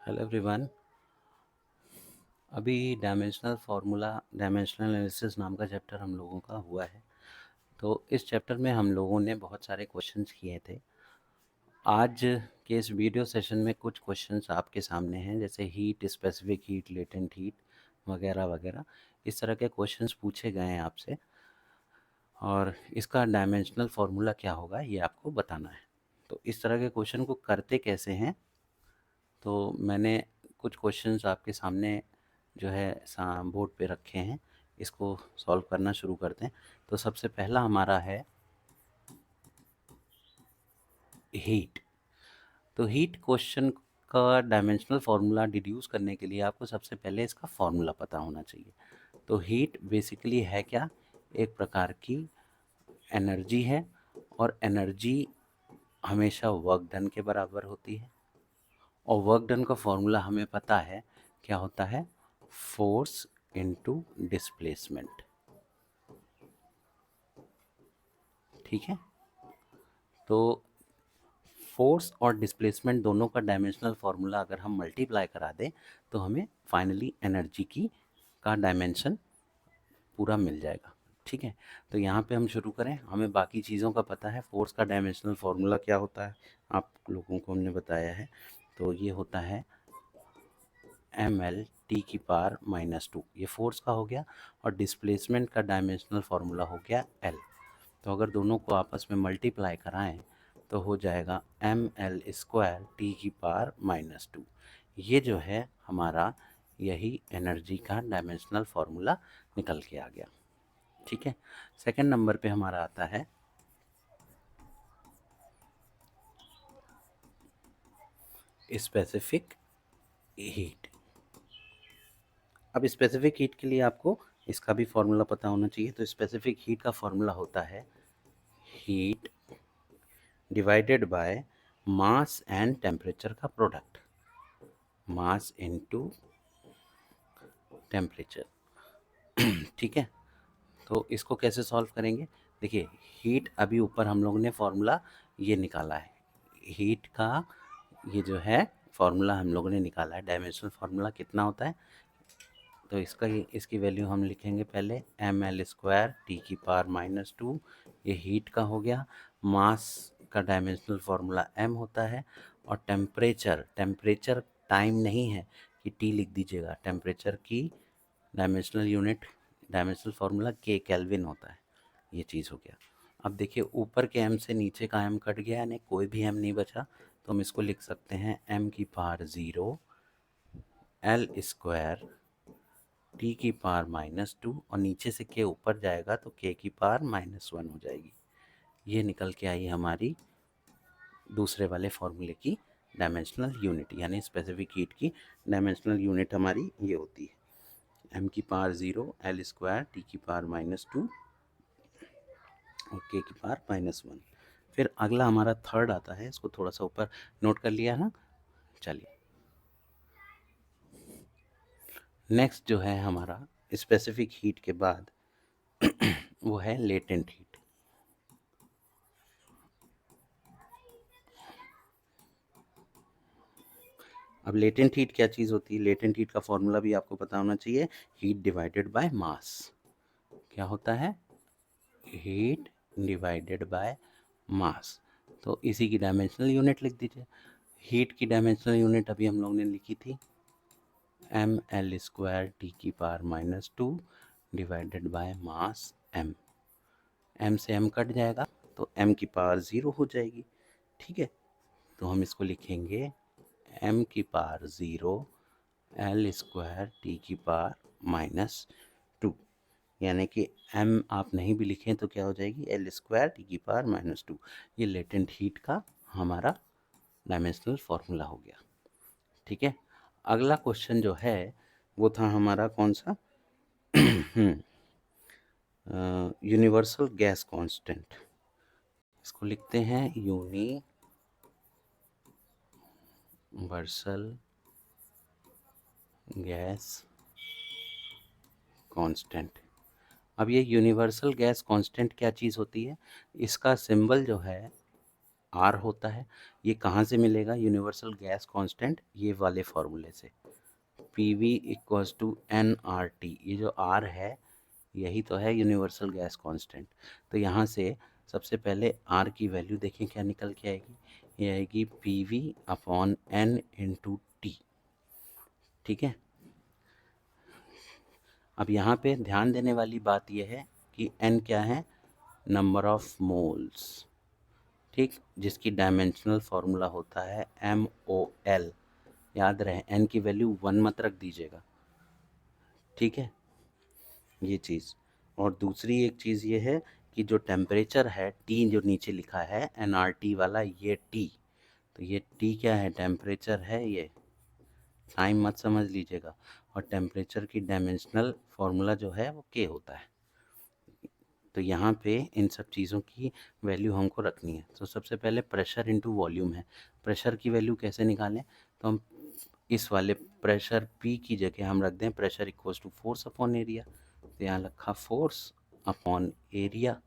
Hello everyone. अभी dimensional analysis नाम का चैप्टर हम लोगों का हुआ है। तो इस चैप्टर में हम लोगों ने बहुत सारे क्वेश्चंस किए थे। आज के इस वीडियो सेशन में कुछ क्वेश्चंस आपके सामने हैं, जैसे heat, specific heat, latent heat वगैरह वगैरह। इस तरह के क्वेश्चंस पूछे गए हैं आपसे, और इसका डायमेंशनल फार्मूला क्या होगा ये आपको बताना है। तो इस तरह के क्वेश्चन को करते कैसे हैं, तो मैंने कुछ क्वेश्चंस आपके सामने जो है बोर्ड पे रखे हैं। इसको सॉल्व करना शुरू करते हैं। तो सबसे पहला हमारा है हीट। तो हीट क्वेश्चन का डायमेंशनल फार्मूला डिड्यूस करने के लिए आपको सबसे पहले इसका फार्मूला पता होना चाहिए। तो हीट बेसिकली है क्या? एक प्रकार की एनर्जी है, और एनर्जी हमेशा वर्क डन के बराबर होती है। और वर्क डन का फॉर्मूला हमें पता है क्या होता है, फोर्स इनटू डिस्प्लेसमेंट। ठीक है। तो फोर्स और डिस्प्लेसमेंट दोनों का डायमेंशनल फार्मूला अगर हम मल्टीप्लाई करा दें तो हमें फाइनली एनर्जी की का डायमेंशन पूरा मिल जाएगा। ठीक है। तो यहाँ पे हम शुरू करें। हमें बाकी चीज़ों का पता है। फोर्स का डायमेंशनल फार्मूला क्या होता है आप लोगों को हमने बताया है। तो ये होता है ml (T⁻²). ये फोर्स का हो गया, और डिस्प्लेसमेंट का डायमेंशनल फार्मूला हो गया L। तो अगर दोनों को आपस में मल्टीप्लाई कराएं तो हो जाएगा ml²T⁻²। ये जो है हमारा, यही एनर्जी का डायमेंशनल फार्मूला निकल के आ गया। ठीक है। सेकंड नंबर पे हमारा आता है स्पेसिफिक हीट। अब स्पेसिफिक हीट के लिए आपको इसका भी फार्मूला पता होना चाहिए। तो स्पेसिफिक हीट का फार्मूला होता है heat divided by mass and temperature का प्रोडक्ट, मास इनटू टेम्परेचर। ठीक है। तो इसको कैसे सॉल्व करेंगे? देखिए, हीट अभी ऊपर हम लोग ने फार्मूला ये निकाला है। हीट का ये जो है फार्मूला हम लोगों ने निकाला है। डायमेंशनल फार्मूला कितना होता है, तो इसकी वैल्यू हम लिखेंगे पहले ml²T⁻²। ये हीट का हो गया। मास का डायमेंशनल फार्मूला m होता है। और टेम्परेचर, टेम्परेचर टाइम नहीं है कि T लिख दीजिएगा। टेम्परेचर की dimensional unit, dimensional formula K kelvin होता है। ये चीज़ हो गया। अब देखिए, ऊपर के m से नीचे का m कट गया, यानी कोई भी m नहीं बचा। तो हम इसको लिख सकते हैं m⁻0 L² T⁻², और नीचे से k ऊपर जाएगा तो k⁻⁻1 हो जाएगी। ये निकल के आई हमारी दूसरे वाले फॉर्मूले की डायमेंशनल यूनिट, यानी स्पेसिफिक हीट की डायमेंशनल यूनिट हमारी ये होती है m⁻0 L² T⁻² और k⁻⁻1। फिर अगला हमारा थर्ड आता है। इसको थोड़ा सा ऊपर नोट कर लिया ना। चलिए, नेक्स्ट जो है हमारा स्पेसिफिक हीट के बाद वो है लेटेंट हीट। अब लेटेंट हीट क्या चीज़ होती है? लेटेंट हीट का फॉर्मूला भी आपको पता होना चाहिए। Heat divided by mass. क्या होता है? Heat divided by mass. तो इसी की डायमेंशनल यूनिट लिख दीजिए। हीट की डायमेंशनल यूनिट अभी हम लोग ने लिखी थी ml²T⁻² divided by mass m। m से m कट जाएगा तो m⁻0 हो जाएगी। ठीक है। तो हम इसको लिखेंगे m⁻0 L² T⁻², यानी कि m आप नहीं भी लिखें तो क्या हो जाएगी, L² T⁻²। ये लेटेंट हीट का हमारा डायमेंशनल फार्मूला हो गया। ठीक है। अगला क्वेश्चन जो है वो था हमारा कौन सा, यूनिवर्सल गैस कांस्टेंट। इसको लिखते हैं यूनिवर्सल गैस कांस्टेंट। अब ये यूनिवर्सल गैस कांस्टेंट क्या चीज़ होती है? इसका सिंबल जो है आर होता है। ये कहाँ से मिलेगा? यूनिवर्सल गैस कांस्टेंट ये वाले फॉर्मूले से। P V equals to N R T, ये जो आर है यही तो है यूनिवर्सल गैस कांस्टेंट। तो यहाँ से सबसे पहले आर की वैल्यू देखें क्या निकल के आएगी। ये आएगी P V upon N into T. ठीक है। अब यहाँ पे ध्यान देने वाली बात यह है कि n क्या है? Number of moles. ठीक, जिसकी डायमेंशनल फार्मूला होता है MOL। याद रहे n की वैल्यू 1 मत रख दीजिएगा। ठीक है, ये चीज़। और दूसरी एक चीज़ ये है कि जो टेम्परेचर है T जो नीचे लिखा है nRT वाला, ये T, तो ये T क्या है? टेम्परेचर है। ये टाइम मत समझ लीजिएगा। और टेम्परेचर की डायमेंशनल फार्मूला जो है वो K होता है। तो यहाँ पे इन सब चीज़ों की वैल्यू हमको रखनी है। तो सबसे पहले प्रेशर इनटू वॉल्यूम है। प्रेशर की वैल्यू कैसे निकालें? तो हम इस वाले प्रेशर P की जगह हम रख दें pressure equals to force upon area. तो यहाँ रखा फोर्स अपॉन एरिया,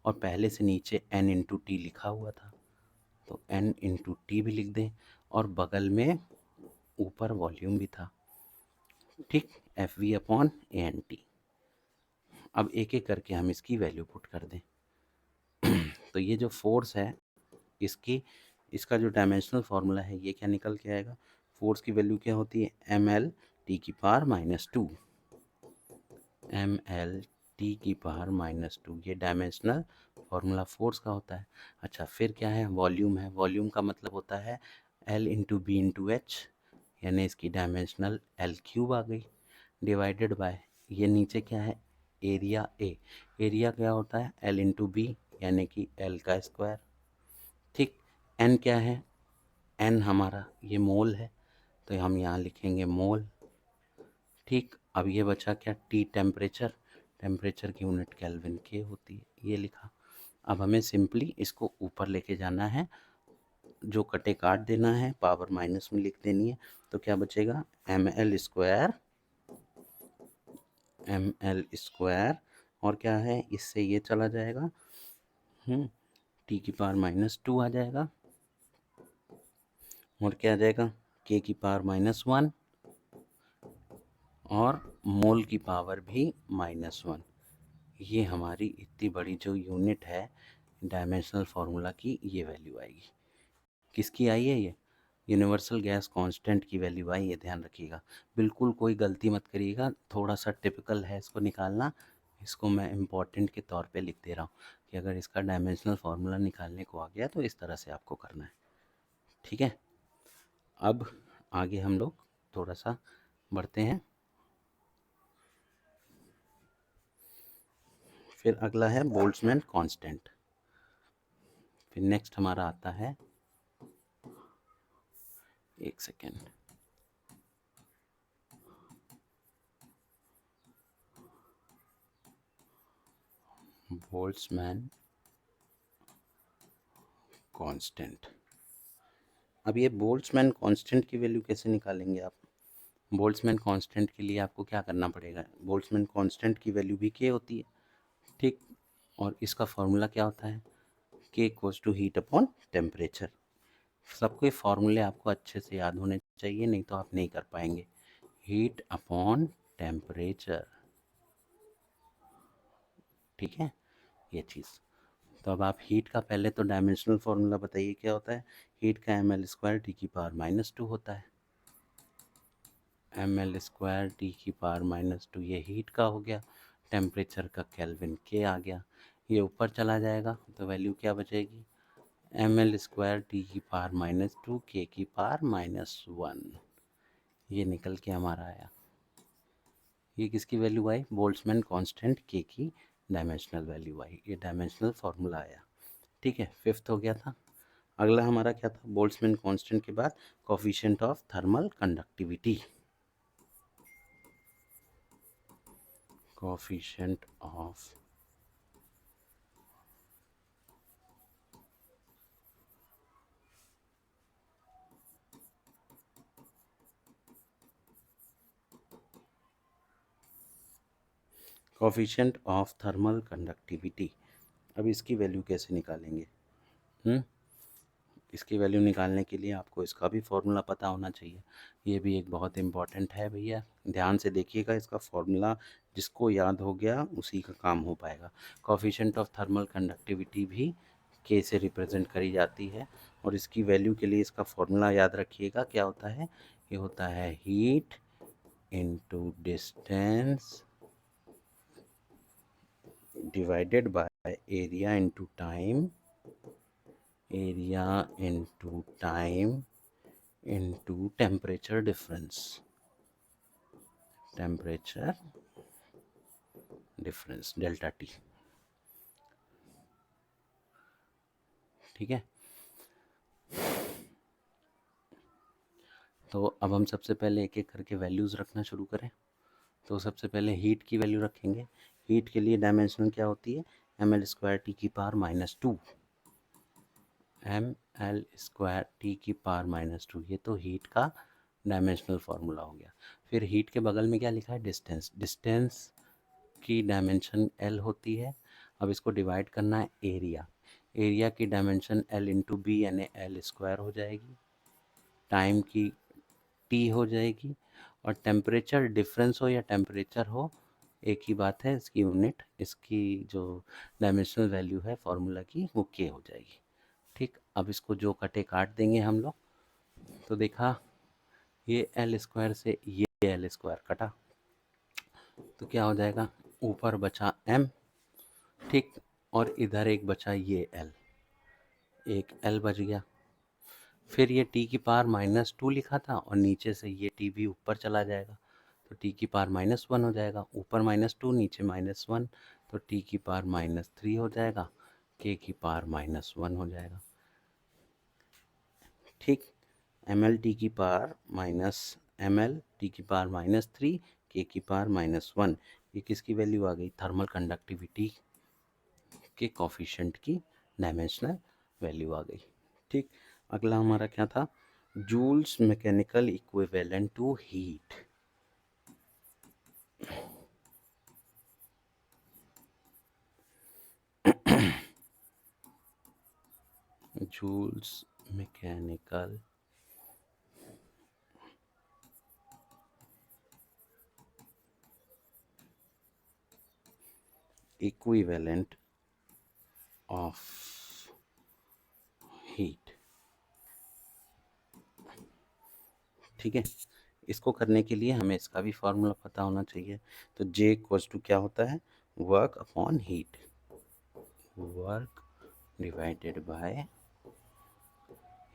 और पहले से नीचे N इंटू टी लिखा हुआ था तो N इंटू टी भी लिख दें, और बगल में ऊपर वॉल्यूम भी था। ठीक, F V upon A N T. अब एक एक करके हम इसकी वैल्यू पुट कर दें। तो ये जो फोर्स है इसकी, इसका जो डायमेंशनल फार्मूला है ये क्या निकल के आएगा? फोर्स की वैल्यू क्या होती है? ml/t⁻²। ml/t⁻², ये डायमेंशनल फार्मूला फोर्स का होता है। अच्छा, फिर क्या है? वॉल्यूम है। वॉल्यूम का मतलब होता है L into B into H, यानी इसकी डायमेंशनल L³ आ गई, डिवाइडेड बाय ये नीचे क्या है? Area A. एरिया क्या होता है? L इंटू बी, यानी कि L का स्क्वायर। ठीक, n क्या है? n हमारा ये मोल है, तो हम यहाँ लिखेंगे मोल। ठीक, अब ये बचा क्या? T temperature. टेम्परेचर की यूनिट केल्विन के होती है, ये लिखा। अब हमें सिंपली इसको ऊपर लेके जाना है, जो कटे काट देना है, पावर माइनस में लिख देनी है। तो क्या बचेगा? ml², और क्या है? इससे ये चला जाएगा, T⁻² आ जाएगा, और क्या आ जाएगा? K⁻⁻1, और मोल की पावर भी -1। ये हमारी इतनी बड़ी जो यूनिट है डायमेंशनल फार्मूला की, ये वैल्यू आएगी। किसकी आई है? ये यूनिवर्सल गैस कांस्टेंट की वैल्यू आई है, ध्यान रखिएगा। बिल्कुल कोई गलती मत करिएगा, थोड़ा सा टिपिकल है इसको निकालना। इसको मैं इम्पॉर्टेंट के तौर पे लिख दे रहा हूँ कि अगर इसका डायमेंशनल फार्मूला निकालने को आ गया तो इस तरह से आपको करना है। ठीक है, अब आगे हम लोग थोड़ा सा बढ़ते हैं। फिर अगला है बोल्ट्जमैन कांस्टेंट। फिर नेक्स्ट हमारा आता है, एक सेकेंड, बोल्ट्जमैन कांस्टेंट। अब ये बोल्ट्जमैन कांस्टेंट की वैल्यू कैसे निकालेंगे आप? बोल्ट्जमैन कांस्टेंट के लिए आपको क्या करना पड़ेगा? बोल्ट्जमैन कांस्टेंट की वैल्यू भी के होती है। ठीक, और इसका फॉर्मूला क्या होता है? K equals to heat upon temperature. सबके फॉर्मूले आपको अच्छे से याद होने चाहिए, नहीं तो आप नहीं कर पाएंगे। Heat upon temperature. ठीक है, ये चीज़। तो अब आप हीट का पहले तो डायमेंशनल फार्मूला बताइए क्या होता है? हीट का ml²T⁻² होता है। ml²T⁻², ये हीट का हो गया। टेम्परेचर का केल्विन के आ गया, ये ऊपर चला जाएगा तो वैल्यू क्या बचेगी? ml²T⁻², K⁻−1, ये निकल के हमारा आया। ये किसकी वैल्यू आई? बोल्ट्जमैन कांस्टेंट के की डायमेंशनल वैल्यू आई, ये डायमेंशनल फार्मूला आया। ठीक है, फिफ्थ हो गया था। अगला हमारा क्या था? बोल्ट्जमैन कांस्टेंट के बाद coefficient of thermal conductivity. Coefficient of coefficient of thermal conductivity. अब इसकी वैल्यू कैसे निकालेंगे? इसकी वैल्यू निकालने के लिए आपको इसका भी फॉर्मूला पता होना चाहिए। ये भी एक बहुत इम्पॉर्टेंट है भैया, ध्यान से देखिएगा इसका फॉर्मूला, जिसको याद हो गया उसी का काम हो पाएगा। कोफिशिएंट ऑफ थर्मल कंडक्टिविटी भी के से रिप्रेजेंट करी जाती है, और इसकी वैल्यू के लिए इसका फॉर्मूला याद रखिएगा, क्या होता है, ये होता है heat into distance divided by area into time, area into time into temperature difference, temperature difference delta T. ठीक है, तो अब हम सबसे पहले एक एक करके वैल्यूज़ रखना शुरू करें। तो सबसे पहले हीट की वैल्यू रखेंगे। हीट के लिए डायमेंशनल क्या होती है, ml²T⁻², ml²T⁻², ये तो हीट का डायमेंशनल फार्मूला हो गया। फिर हीट के बगल में क्या लिखा है, डिस्टेंस, डिस्टेंस की डायमेंशन L होती है। अब इसको डिवाइड करना है एरिया, एरिया की डायमेंशन L इंटू बी यानी L² हो जाएगी, टाइम की T हो जाएगी, और टेम्परेचर डिफरेंस हो या टेम्परेचर हो एक ही बात है, इसकी यूनिट, इसकी जो डायमेंशनल वैल्यू है फार्मूला की वो K हो जाएगी। ठीक, अब इसको जो कटे काट देंगे हम लोग। तो देखा, ये L² से ये L² कटा, तो क्या हो जाएगा, ऊपर बचा M, ठीक, और इधर एक बचा ये L, एक L बच गया। फिर ये T⁻², लिखा था, और नीचे से ये T भी ऊपर चला जाएगा, तो T⁻1 हो जाएगा, ऊपर -2 नीचे -1, तो T⁻³ हो जाएगा, K⁻1 हो जाएगा। ठीक, ml T⁻⁻3, K⁻1, ये किसकी वैल्यू आ गई, थर्मल कंडक्टिविटी के कोफिशिएंट की डायमेंशनल वैल्यू आ गई। ठीक, अगला हमारा क्या था, Joule's mechanical equivalent to heat. Joule's mechanical equivalent of heat. ठीक है, इसको करने के लिए हमें इसका भी फॉर्मूला पता होना चाहिए। तो J इक्वल्स टू क्या होता है, work upon heat, work divided by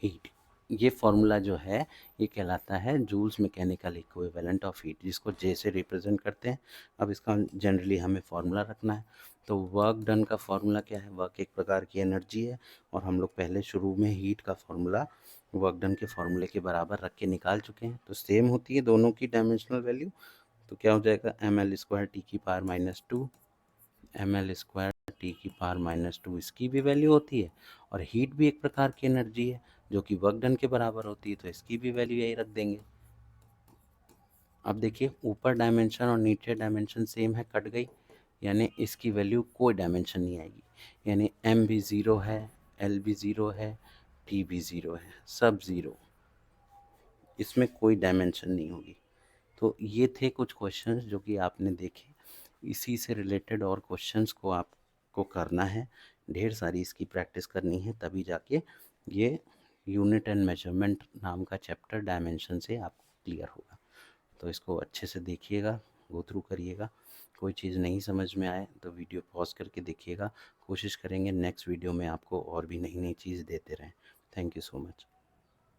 heat. ये फॉर्मूला जो है ये कहलाता है Joule's mechanical equivalent of heat, जिसको J से रिप्रेजेंट करते हैं। अब इसका जनरली हमें फॉर्मूला रखना है। तो वर्क डन का फॉर्मूला क्या है, वर्क एक प्रकार की एनर्जी है, और हम लोग पहले शुरू में हीट का फॉर्मूला वर्क डन के फॉर्मूले के बराबर रख के निकाल चुके हैं। तो सेम होती है दोनों की डायमेंशनल वैल्यू। तो क्या हो जाएगा, ml²T⁻², ml²T⁻², इसकी भी वैल्यू होती है, और हीट भी एक प्रकार की एनर्जी है जो कि वर्क डन के बराबर होती है, तो इसकी भी वैल्यू यही रख देंगे। अब देखिए, ऊपर डायमेंशन और नीचे डायमेंशन सेम है, कट गई, यानी इसकी वैल्यू कोई डायमेंशन नहीं आएगी, यानी M भी ज़ीरो है, L भी ज़ीरो है, T भी ज़ीरो है, सब ज़ीरो, इसमें कोई डायमेंशन नहीं होगी। तो ये थे कुछ क्वेश्चंस जो कि आपने देखे। इसी से रिलेटेड और क्वेश्चंस को आपको करना है, ढेर सारी इसकी प्रैक्टिस करनी है, तभी जाके ये यूनिट एंड मेजरमेंट नाम का चैप्टर डायमेंशन से आपको क्लियर होगा। तो इसको अच्छे से देखिएगा, गो थ्रू करिएगा। कोई चीज़ नहीं समझ में आए तो वीडियो पॉज करके देखिएगा। कोशिश करेंगे नेक्स्ट वीडियो में आपको और भी नई नई चीज़ देते रहें। Thank you so much.